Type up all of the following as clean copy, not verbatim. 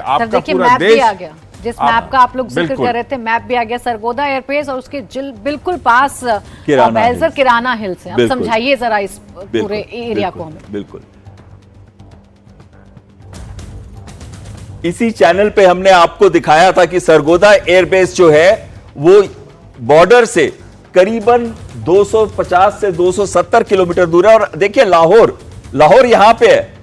आपका पूरा देश आ गया। जिस मैप का आप लोग जिक्र कर रहे थे, मैप भी आ गया, सरगोदा एयरबेस और उसके बिल्कुल पास बेलसर किराना हिल्स है। अब समझाइए जरा इस पूरे एरिया को हमें। बिल्कुल, इसी चैनल पे हमने आपको दिखाया था कि सरगोदा एयरबेस जो है वो बॉर्डर से करीबन 250 से 270 किलोमीटर दूर है। और देखिए लाहौर यहां पे है।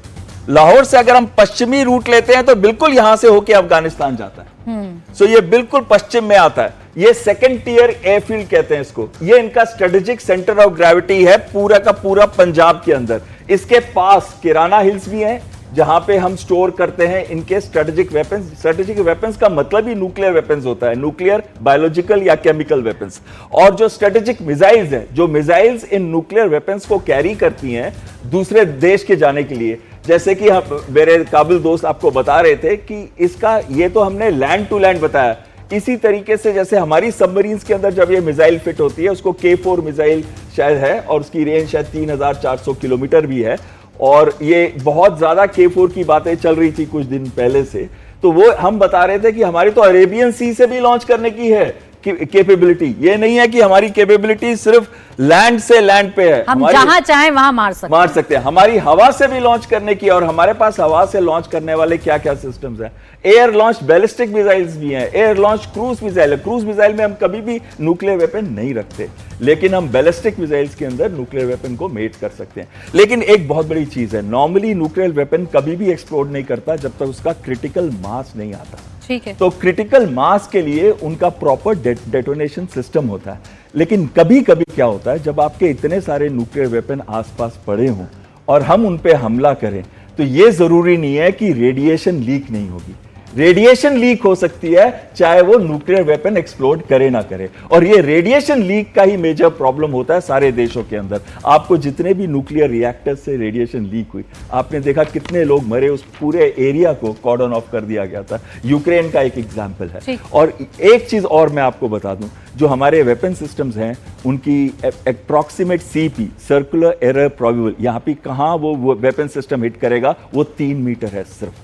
लाहौर से अगर हम पश्चिमी रूट लेते हैं तो बिल्कुल यहां से होके अफगानिस्तान जाता है। सो ये बिल्कुल पश्चिम में आता है। ये सेकंड टियर एयरफील्ड कहते हैं इसको। ये इनका स्ट्रेटेजिक सेंटर ऑफ ग्रेविटी है पूरा का पूरा पंजाब के अंदर। इसके पास किराना हिल्स भी है जहां पे हम स्टोर करते हैं इनके स्ट्रेटेजिक वेपन्स। स्ट्रेटेजिक वेपन्स का मतलब ही न्यूक्लियर वेपन्स होता है, न्यूक्लियर, बायोलॉजिकल या केमिकल वेपन्स। और जो स्ट्रेटेजिक मिसाइल्स हैं, जो मिसाइल्स इन न्यूक्लियर वेपन्स को कैरी करती हैं दूसरे देश के जाने के लिए, जैसे कि हम मेरे काबिल दोस्त आपको बता रहे थे कि इसका ये तो हमने लैंड टू लैंड बताया। इसी तरीके से जैसे हमारी सबमरीन्स के अंदर जब ये मिसाइल फिट होती है, उसको K4 मिसाइल शायद है और उसकी रेंज शायद 3400 किलोमीटर भी है। और ये बहुत ज्यादा K4 की बातें चल रही थी कुछ दिन पहले से, तो वो हम बता रहे थे कि हमारी तो अरेबियन सी से भी लॉन्च करने की है कैपेबिलिटी। ये नहीं है कि हमारी कैपेबिलिटी सिर्फ लैंड से लैंड पे है, हम जहां चाहें वहां मार सकते हैं। हमारी हवा से भी लॉन्च करने की, और हमारे पास हवा से लॉन्च करने वाले क्या क्या सिस्टम्स हैं। एयर लॉन्च बैलिस्टिक मिसाइल्स भी हैं, एयर लॉन्च क्रूज मिसाइल है। क्रूज मिसाइल में हम कभी भी न्यूक्लियर वेपन नहीं रखते, लेकिन हम बैलिस्टिक मिसाइल्स के अंदर न्यूक्लियर वेपन को मेट कर सकते हैं। लेकिन एक बहुत बड़ी चीज है, नॉर्मली न्यूक्लियर वेपन कभी भी एक्सप्लोड नहीं करता जब तक उसका क्रिटिकल मास नहीं आता। ठीक है। तो क्रिटिकल मास के लिए उनका प्रॉपर डेटोनेशन सिस्टम होता है। लेकिन कभी कभी क्या होता है, जब आपके इतने सारे न्यूक्लियर वेपन आसपास पड़े हों और हम उन पे हमला करें, तो ये जरूरी नहीं है कि रेडिएशन लीक नहीं होगी। रेडिएशन लीक हो सकती है चाहे वो न्यूक्लियर वेपन एक्सप्लोड करे ना करे। और ये रेडिएशन लीक का ही मेजर प्रॉब्लम होता है सारे देशों के अंदर। आपको जितने भी न्यूक्लियर रिएक्टर से रेडिएशन लीक हुई, आपने देखा कितने लोग मरे, उस पूरे एरिया को कॉर्डन ऑफ कर दिया गया था। यूक्रेन का एक एग्जाम्पल है। और एक चीज और मैं आपको बता दूं, जो हमारे वेपन सिस्टम्स हैं उनकी approximate CP, circular error probable, यहाँ पे कहां वो वेपन सिस्टम हिट करेगा, वो 3 मीटर है सिर्फ।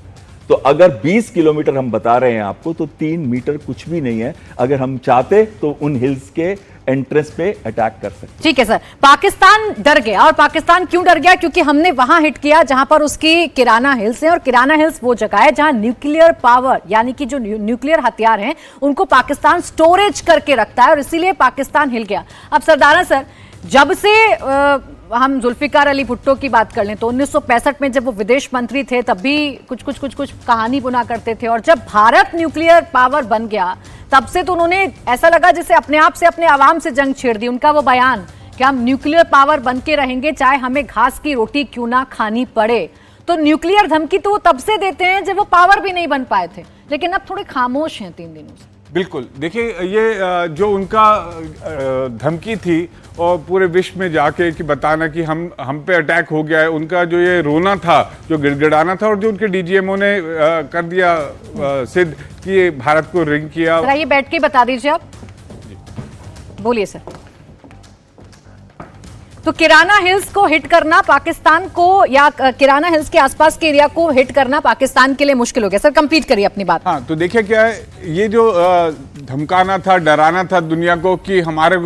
तो अगर 20 किलोमीटर हम बता रहे हैं आपको, तो 3 मीटर कुछ भी नहीं है। अगर हम चाहते तो उन हिल्स के एंट्रेंस पे अटैक कर सकते। ठीक है सर, पाकिस्तान डर गया। और पाकिस्तान क्यों डर गया? क्योंकि हमने वहां हिट किया जहां पर उसकी किराना हिल्स है, और किराना हिल्स वो जगह है जहां न्यूक्लियर पावर, यानी कि जो न्यूक्लियर हथियार हैं उनको पाकिस्तान स्टोरेज करके रखता है, और इसीलिए पाकिस्तान हिल गया। अब सरदारा सर, जब से हम जुल्फिकार अली भुट्टो की बात कर लें तो 1965 में जब वो विदेश मंत्री थे तब भी कुछ कहानी बुना करते थे, और जब भारत न्यूक्लियर पावर बन गया तब से तो उन्होंने ऐसा लगा जैसे अपने आप से अपने आवाम से जंग छेड़ दी। उनका वो बयान कि हम न्यूक्लियर पावर बन के रहेंगे चाहे हमें घास की रोटी क्यों ना खानी पड़े। तो न्यूक्लियर धमकी तो वो तब से देते हैं जब वो पावर भी नहीं बन पाए थे, लेकिन अब थोड़े खामोश हैं 3 दिनों से। बिल्कुल, देखिए ये जो उनका धमकी थी और पूरे विश्व में जाके कि बताना कि हम पे अटैक हो गया है, उनका जो ये रोना था, जो गिड़गिड़ाना था, और जो उनके DGMO ने कर दिया सिद्ध कि ये भारत को रिंग किया। ये बैठ के बता दीजिए आप, बोलिए सर। तो किराना हिल्स को हिट करना पाकिस्तान को, या किराना हिल्स के आसपास के एरिया को हिट करना पाकिस्तान के लिए मुश्किल हो गया। सर कंप्लीट करिए अपनी बात। हाँ, तो देखिए क्या है, ये जो धमकाना था, डराना था दुनिया को कि हमारे,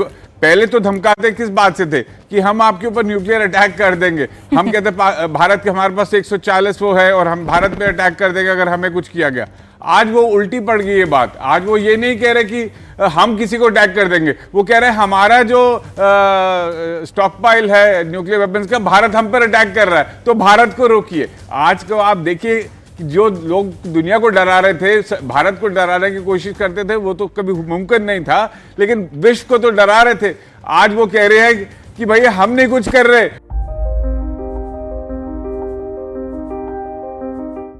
पहले तो धमकाते किस बात से थे कि हम आपके ऊपर न्यूक्लियर अटैक कर देंगे। हम कहते भारत के, हमारे पास 140 वो है और हम भारत पे अटैक कर देंगे अगर हमें कुछ किया गया। आज वो उल्टी पड़ गई ये बात। आज वो ये नहीं कह रहे कि हम किसी को अटैक कर देंगे, वो कह रहे हैं हमारा जो स्टॉक पाइल है न्यूक्लियर वेपन्स का, भारत हम पर अटैक कर रहा है, तो भारत को रोकिए। आज को आप देखिए, जो लोग दुनिया को डरा रहे थे, भारत को डराने की कोशिश करते थे, वो तो कभी मुमकिन नहीं था, लेकिन विश्व को तो डरा रहे थे। आज वो कह रहे हैं कि भैया हम नहीं कुछ कर रहे,